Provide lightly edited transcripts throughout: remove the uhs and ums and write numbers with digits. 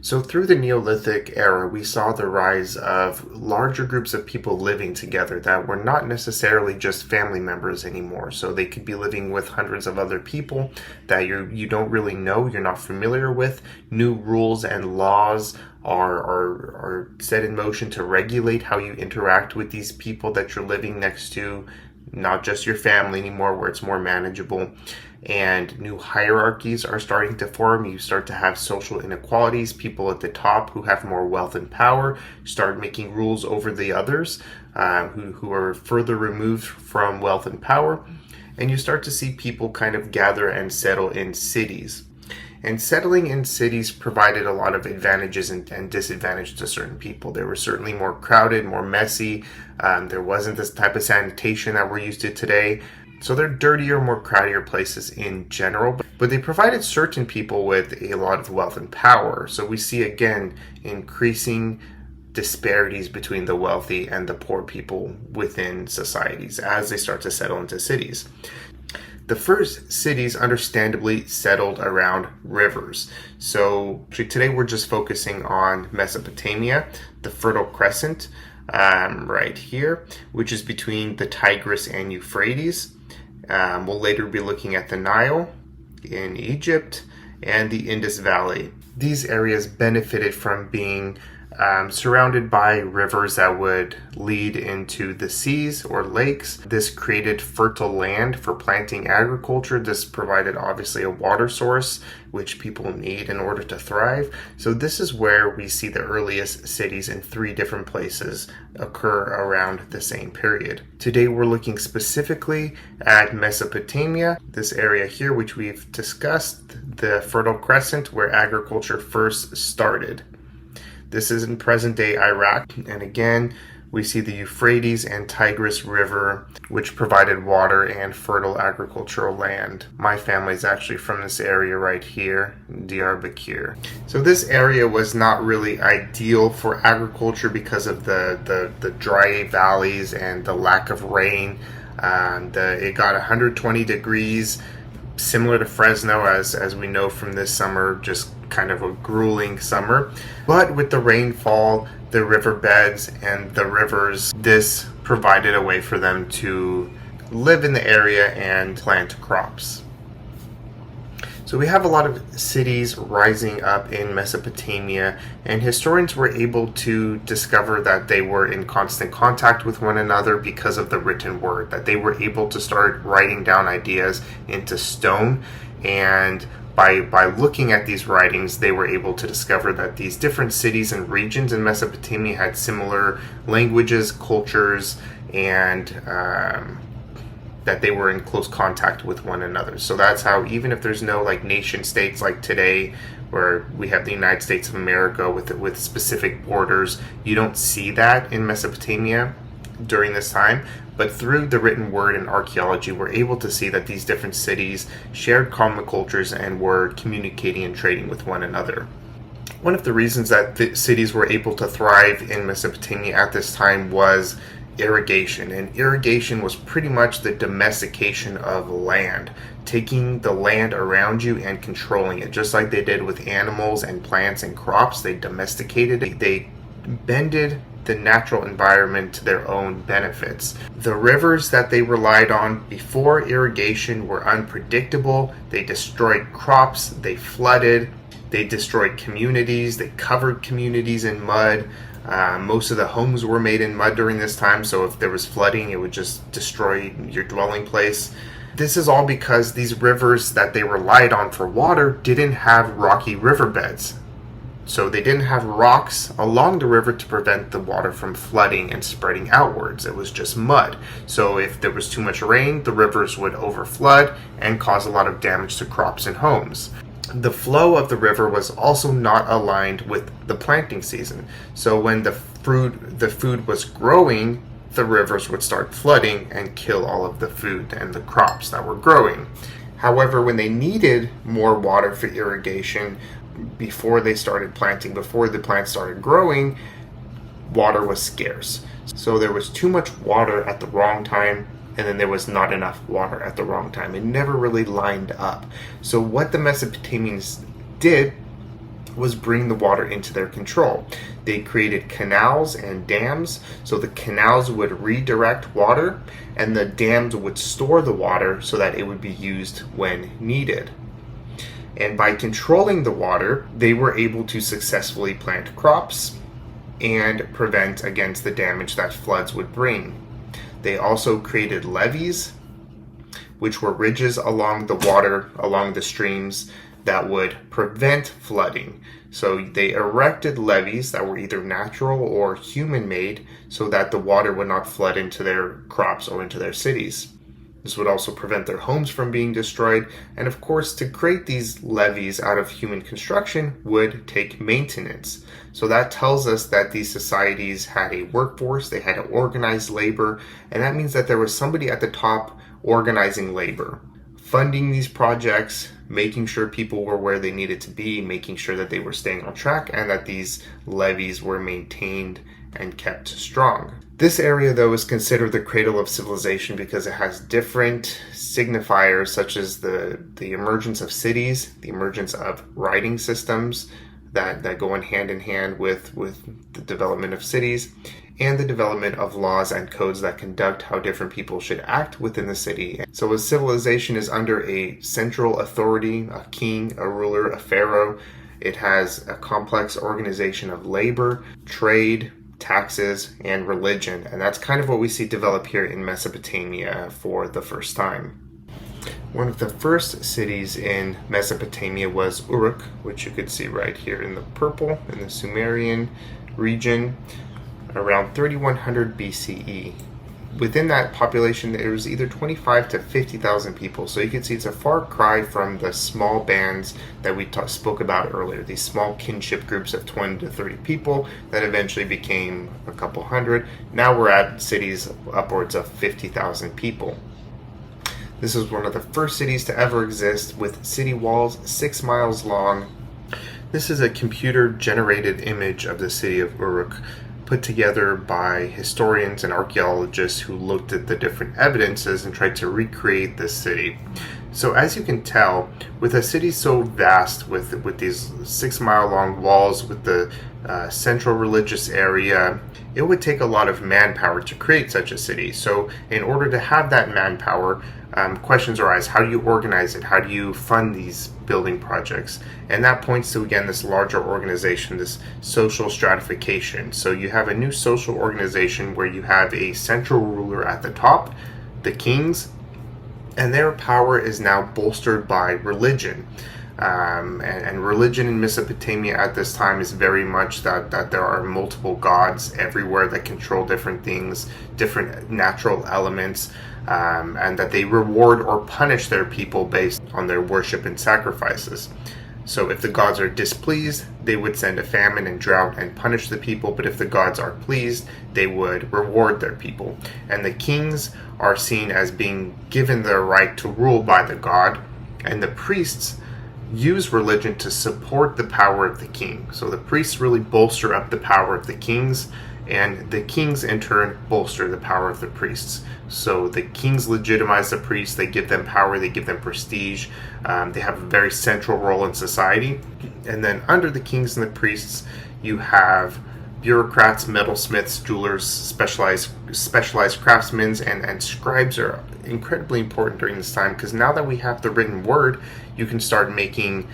So through the Neolithic era, we saw the rise of larger groups of people living together that were not necessarily just family members anymore. So they could be living with hundreds of other people that you don't really know, you're not familiar with. New rules and laws are set in motion to regulate how you interact with these people that you're living next to, not just your family anymore, where it's more manageable. And new hierarchies are starting to form. You start to have social inequalities. People at the top who have more wealth and power start making rules over the others who are further removed from wealth and power. And you start to see people kind of gather and settle in cities. And settling in cities provided a lot of advantages and disadvantages to certain people. They were certainly more crowded, more messy. There wasn't this type of sanitation that we're used to today. So they're dirtier, more crowdier places in general, but they provided certain people with a lot of wealth and power. So we see again increasing disparities between the wealthy and the poor people within societies as they start to settle into cities. The first cities understandably settled around rivers. So today we're just focusing on Mesopotamia, the Fertile Crescent right here, which is between the Tigris and Euphrates. We'll later be looking at the Nile in Egypt and the Indus Valley. These areas benefited from being surrounded by rivers that would lead into the seas or lakes. This created fertile land for planting agriculture. This provided obviously a water source which people need in order to thrive. So this is where we see the earliest cities in 3 different places occur around the same period. Today we're looking specifically at Mesopotamia, this area here which we've discussed, the Fertile Crescent where agriculture first started. This is in present-day Iraq, and again, we see the Euphrates and Tigris River, which provided water and fertile agricultural land. My family is actually from this area right here, Diyarbakir. So this area was not really ideal for agriculture because of the dry valleys and the lack of rain. It got 120 degrees, similar to Fresno, as we know from this summer, just kind of a grueling summer. But with the rainfall, the riverbeds and the rivers, this provided a way for them to live in the area and plant crops. So we have a lot of cities rising up in Mesopotamia, and historians were able to discover that they were in constant contact with one another because of the written word, that they were able to start writing down ideas into stone. And by looking at these writings, they were able to discover that these different cities and regions in Mesopotamia had similar languages, cultures, and that they were in close contact with one another. So that's how, even if there's no like nation states like today, where we have the United States of America with specific borders, you don't see that in Mesopotamia during this time. But through the written word and archaeology, we're able to see that these different cities shared common cultures and were communicating and trading with one another. One of the reasons that the cities were able to thrive in Mesopotamia at this time was irrigation. And irrigation was pretty much the domestication of land, taking the land around you and controlling it. Just like they did with animals and plants and crops, they domesticated it. They bended the natural environment to their own benefits. The rivers that they relied on before irrigation were unpredictable. They destroyed crops, they flooded, they destroyed communities, they covered communities in mud. Most of the homes were made in mud during this time, so if there was flooding, it would just destroy your dwelling place. This is all because these rivers that they relied on for water didn't have rocky riverbeds. So they didn't have rocks along the river to prevent the water from flooding and spreading outwards. It was just mud. So if there was too much rain, the rivers would overflood and cause a lot of damage to crops and homes. The flow of the river was also not aligned with the planting season. So when the food was growing, the rivers would start flooding and kill all of the food and the crops that were growing. However, when they needed more water for irrigation, before they started planting, before the plants started growing, water was scarce. So there was too much water at the wrong time, and then there was not enough water at the wrong time. It never really lined up. So what the Mesopotamians did was bring the water into their control. They created canals and dams, so the canals would redirect water and the dams would store the water so that it would be used when needed. And by controlling the water, they were able to successfully plant crops and prevent against the damage that floods would bring. They also created levees, which were ridges along the water, along the streams, that would prevent flooding. So they erected levees that were either natural or human-made so that the water would not flood into their crops or into their cities. This would also prevent their homes from being destroyed. And of course, to create these levees out of human construction would take maintenance. So that tells us that these societies had a workforce, they had organized labor, and that means that there was somebody at the top organizing labor, funding these projects, making sure people were where they needed to be, making sure that they were staying on track, and that these levees were maintained and kept strong. This area, though, is considered the cradle of civilization because it has different signifiers, such as the emergence of cities, the emergence of writing systems that go in hand with the development of cities, and the development of laws and codes that conduct how different people should act within the city. So a civilization is under a central authority, a king, a ruler, a pharaoh. It has a complex organization of labor, trade, taxes, and religion. And that's kind of what we see develop here in Mesopotamia for the first time. One of the first cities in Mesopotamia was Uruk, which you could see right here in the purple in the Sumerian region, around 3100 BCE. Within that population, there was either 25 to 50,000 people. So you can see it's a far cry from the small bands that we spoke about earlier, these small kinship groups of 20 to 30 people that eventually became a couple hundred. Now we're at cities upwards of 50,000 people. This is one of the first cities to ever exist, with city walls 6 miles long. This is a computer-generated image of the city of Uruk, put together by historians and archaeologists who looked at the different evidences and tried to recreate this city. So as you can tell, with a city so vast, with these 6 mile long walls, with the central religious area, it would take a lot of manpower to create such a city. So in order to have that manpower, questions arise. How do you organize it? How do you fund these building projects? And that points to, again, this larger organization, this social stratification. So you have a new social organization where you have a central ruler at the top, the kings, and their power is now bolstered by religion. And religion in Mesopotamia at this time is very much that there are multiple gods everywhere that control different things, different natural elements, and that they reward or punish their people based on their worship and sacrifices. So if the gods are displeased, they would send a famine and drought and punish the people, but if the gods are pleased, they would reward their people. And the kings are seen as being given the right to rule by the god, and the priests use religion to support the power of the king. So the priests really bolster up the power of the kings, and the kings in turn bolster the power of the priests. So the kings legitimize the priests, they give them power, they give them prestige, they have a very central role in society. And then under the kings and the priests, you have bureaucrats, metalsmiths, jewelers, specialized craftsmen, and scribes are incredibly important during this time, because now that we have the written word, you can start making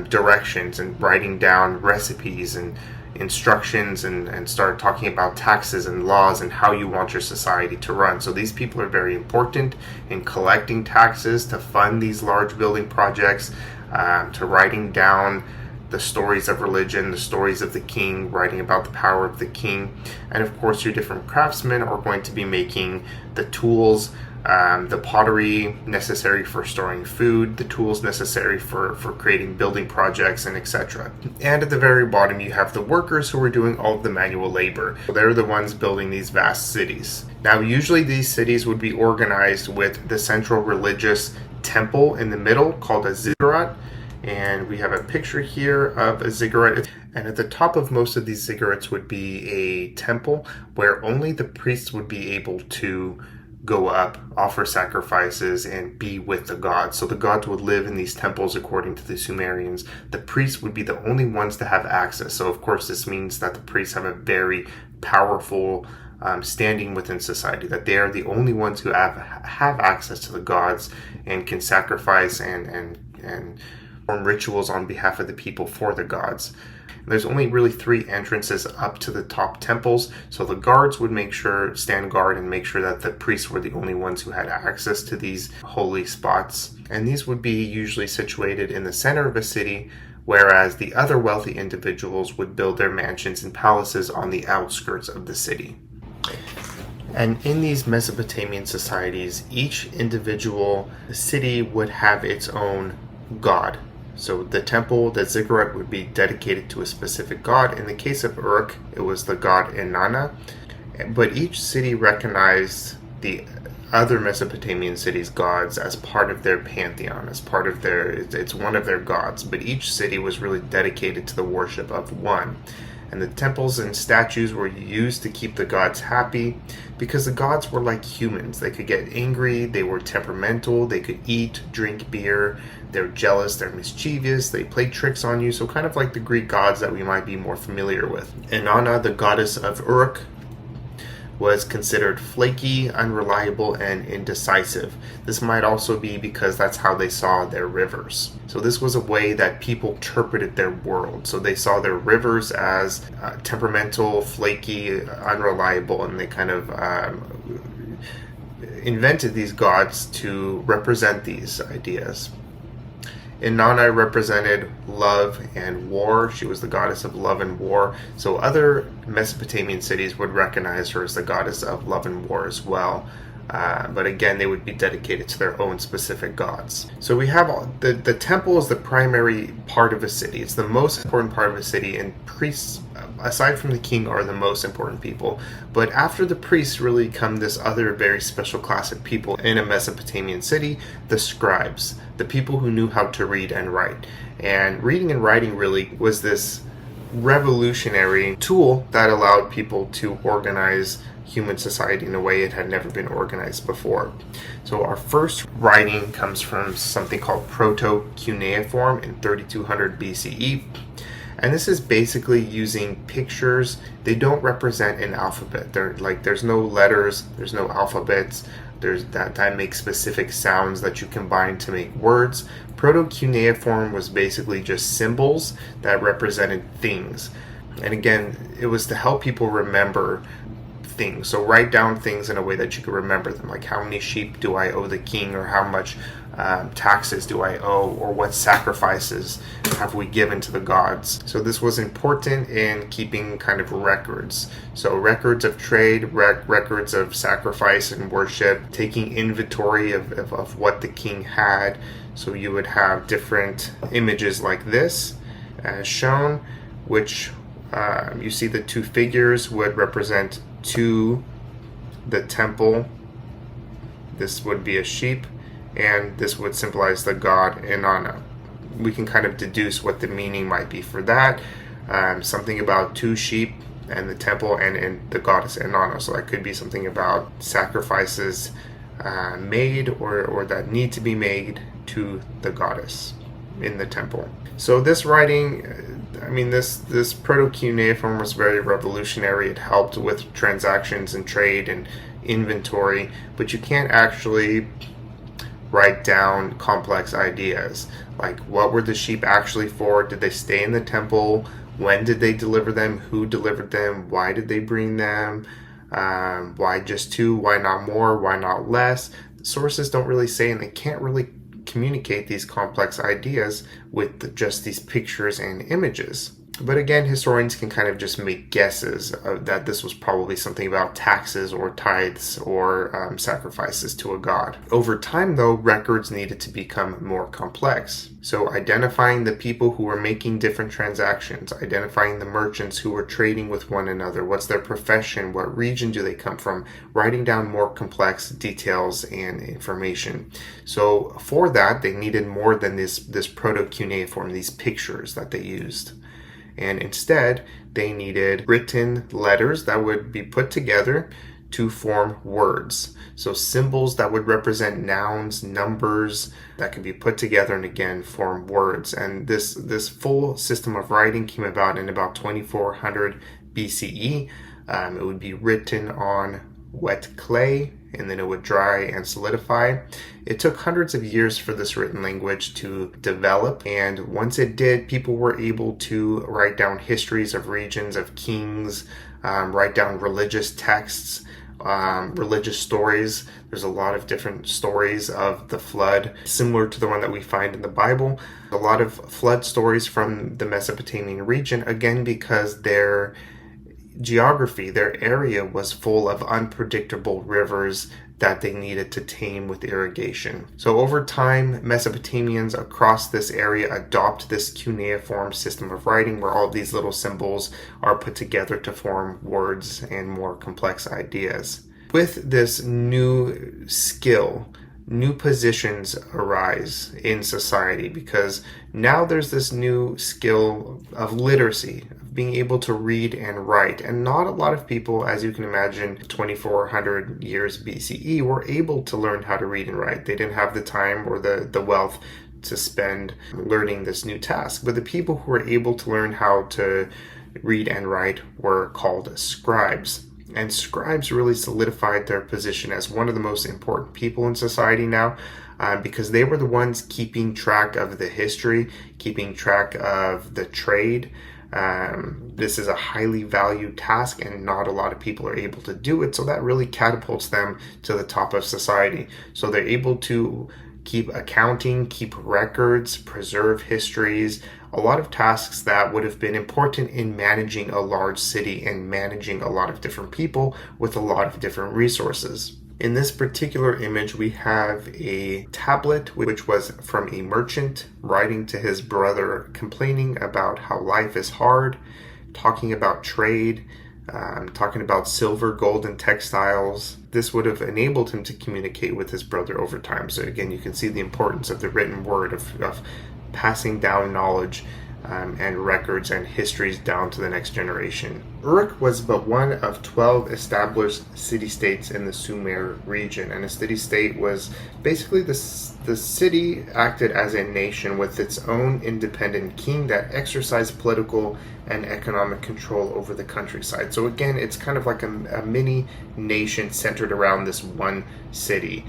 directions and writing down recipes and instructions and start talking about taxes and laws and how you want your society to run. So these people are very important in collecting taxes to fund these large building projects, to writing down the stories of religion, the stories of the king, writing about the power of the king. And of course, your different craftsmen are going to be making the tools, the pottery necessary for storing food, the tools necessary for creating building projects, and etc. And at the very bottom, you have the workers who are doing all of the manual labor. They're the ones building these vast cities. Now, usually these cities would be organized with the central religious temple in the middle called a ziggurat. And we have a picture here of a ziggurat. And at the top of most of these ziggurats would be a temple where only the priests would be able to go up, offer sacrifices, and be with the gods. So the gods would live in these temples according to the Sumerians. The priests would be the only ones to have access. So of course this means that the priests have a very powerful standing within society, that they are the only ones who have access to the gods and can sacrifice and perform rituals on behalf of the people for the gods. There's only really 3 entrances up to the top temples, so the guards would stand guard and make sure that the priests were the only ones who had access to these holy spots. And these would be usually situated in the center of a city, whereas the other wealthy individuals would build their mansions and palaces on the outskirts of the city. And in these Mesopotamian societies, each individual city would have its own god. So the temple, the ziggurat, would be dedicated to a specific god. In the case of Uruk, it was the god Inanna. But each city recognized the other Mesopotamian cities' gods as part of their pantheon, as part of it's one of their gods. But each city was really dedicated to the worship of one. And the temples and statues were used to keep the gods happy, because the gods were like humans. They could get angry, they were temperamental, they could eat, drink beer, they're jealous, they're mischievous, they play tricks on you, so kind of like the Greek gods that we might be more familiar with. Inanna, the goddess of Uruk, was considered flaky, unreliable, and indecisive. This might also be because that's how they saw their rivers. So this was a way that people interpreted their world. So they saw their rivers as temperamental, flaky, unreliable, and they kind of invented these gods to represent these ideas. Inanna represented love and war. She was the goddess of love and war. So other Mesopotamian cities would recognize her as the goddess of love and war as well. But again, they would be dedicated to their own specific gods. So we have the temple is the primary part of a city. It's the most important part of a city, and priests, aside from the king, are the most important people. But after the priests really come this other very special class of people in a Mesopotamian city, the scribes, the people who knew how to read and write. And reading and writing really was this revolutionary tool that allowed people to organize human society in a way it had never been organized before. So our first writing comes from something called Proto-Cuneiform in 3200 BCE. And this is basically using pictures. They don't represent an alphabet. There's no letters, there's no alphabets. There's that make specific sounds that you combine to make words. Proto-Cuneiform was basically just symbols that represented things. And again, it was to help people remember things. So write down things in a way that you can remember them, like how many sheep do I owe the king, or how much taxes do I owe, or what sacrifices have we given to the gods. So this was important in keeping kind of records. So records of trade, records of sacrifice and worship, taking inventory of what the king had. So you would have different images like this as shown, which you see the 2 figures would represent to the temple. This would be a sheep, and this would symbolize the god Inanna. We can kind of deduce what the meaning might be for that. Something about 2 sheep and the temple and the goddess Inanna. So that could be something about sacrifices made or that need to be made to the goddess in the temple. So this writing, this Proto-Cuneiform was very revolutionary. It helped with transactions and trade and inventory, but you can't actually write down complex ideas. Like, what were the sheep actually for? Did they stay in the temple? When did they deliver them? Who delivered them? Why did they bring them? Why just 2? Why not more? Why not less? Sources don't really say, and they can't really communicate these complex ideas with just these pictures and images. But again, historians can kind of just make guesses that this was probably something about taxes or tithes or sacrifices to a god. Over time, though, records needed to become more complex. So identifying the people who were making different transactions, identifying the merchants who were trading with one another, what's their profession, what region do they come from, writing down more complex details and information. So for that, they needed more than this proto-cuneiform, these pictures that they used. And instead, they needed written letters that would be put together to form words. So symbols that would represent nouns, numbers that could be put together and again form words. And this full system of writing came about in about 2400 BCE. It would be written on wet clay, and then it would dry and solidify. It took hundreds of years for this written language to develop, and once it did, people were able to write down histories of regions, of kings, write down religious texts, religious stories. There's a lot of different stories of the flood, similar to the one that we find in the Bible. A lot of flood stories from the Mesopotamian region, again, because their geography, their area was full of unpredictable rivers that they needed to tame with irrigation. So over time, Mesopotamians across this area adopt this cuneiform system of writing where all of these little symbols are put together to form words and more complex ideas. With this new skill, new positions arise in society because now there's this new skill of literacy, of being able to read and write. And not a lot of people, as you can imagine, 2400 years BCE were able to learn how to read and write. They didn't have the time or the wealth to spend learning this new task. But the people who were able to learn how to read and write were called scribes. And scribes really solidified their position as one of the most important people in society now, because they were the ones keeping track of the history, keeping track of the trade. This is a highly valued task, and not a lot of people are able to do it. So that really catapults them to the top of society. So they're able to keep accounting, keep records, preserve histories, a lot of tasks that would have been important in managing a large city and managing a lot of different people with a lot of different resources. In this particular image, we have a tablet which was from a merchant writing to his brother, complaining about how life is hard, talking about trade, talking about silver, gold, and textiles. This would have enabled him to communicate with his brother over time. So again, you can see the importance of the written word, of passing down knowledge and records and histories down to the next generation. Uruk was but one of 12 established city-states in the Sumer region, and a city-state was basically the city acted as a nation with its own independent king that exercised political and economic control over the countryside. So again, it's kind of like a mini nation centered around this one city.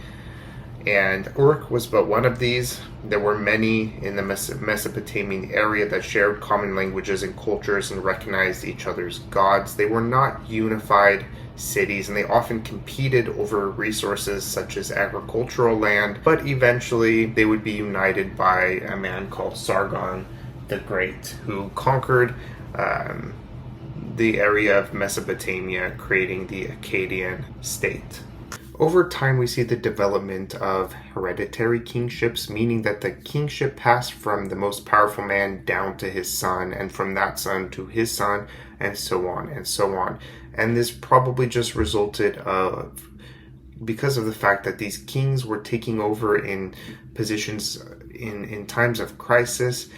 And Uruk was but one of these. There were many in the Mesopotamian area that shared common languages and cultures and recognized each other's gods. They were not unified cities, and they often competed over resources such as agricultural land, but eventually they would be united by a man called Sargon the Great, who conquered the area of Mesopotamia, creating the Akkadian state. Over time, we see the development of hereditary kingships, meaning that the kingship passed from the most powerful man down to his son, and from that son to his son, and so on and so on. And this probably just resulted because of the fact that these kings were taking over in positions in times of crisis.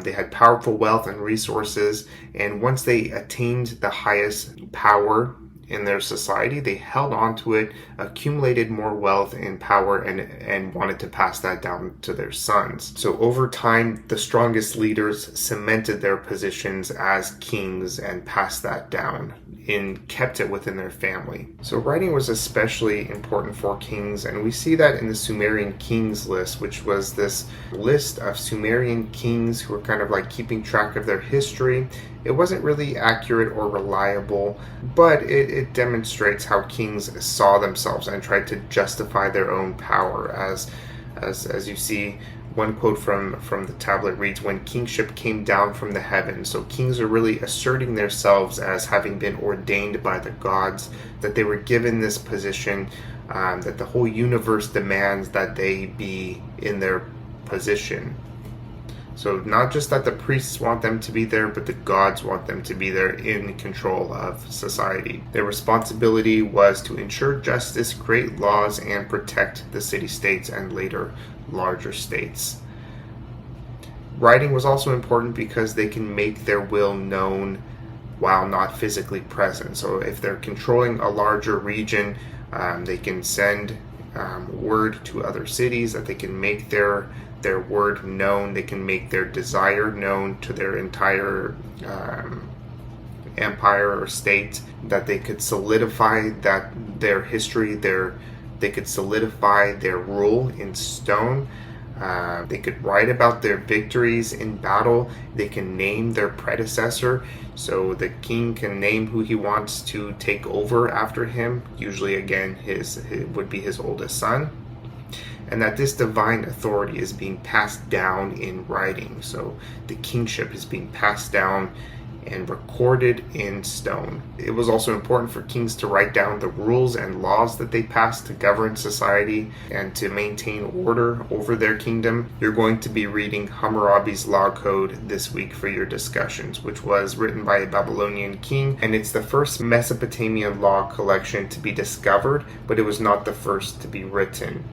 They had powerful wealth and resources, and once they attained the highest power in their society, they held on to it, accumulated more wealth and power, and wanted to pass that down to their sons. So over time, the strongest leaders cemented their positions as kings and passed that down and kept it within their family. So writing was especially important for kings, and we see that in the Sumerian kings list, which was this list of Sumerian kings who were kind of like keeping track of their history. It wasn't really accurate or reliable, but it demonstrates how kings saw themselves and tried to justify their own power. As you see, one quote from the tablet reads, "When kingship came down from the heavens." So kings are really asserting themselves as having been ordained by the gods, that they were given this position, that the whole universe demands that they be in their position. So not just that the priests want them to be there, but the gods want them to be there in control of society. Their responsibility was to ensure justice, create laws, and protect the city-states and later larger states. Writing was also important because they can make their will known while not physically present. So if they're controlling a larger region, they can send word to other cities that they can make their word known. They can make their desire known to their entire empire or state, that they could solidify that their history, they could solidify their rule in stone. They could write about their victories in battle. They can name their predecessor. So the king can name who he wants to take over after him. Usually, again, it would be his oldest son. And that this divine authority is being passed down in writing. So the kingship is being passed down and recorded in stone. It was also important for kings to write down the rules and laws that they passed to govern society and to maintain order over their kingdom. You're going to be reading Hammurabi's Law Code this week for your discussions, which was written by a Babylonian king, and it's the first Mesopotamian law collection to be discovered, but it was not the first to be written.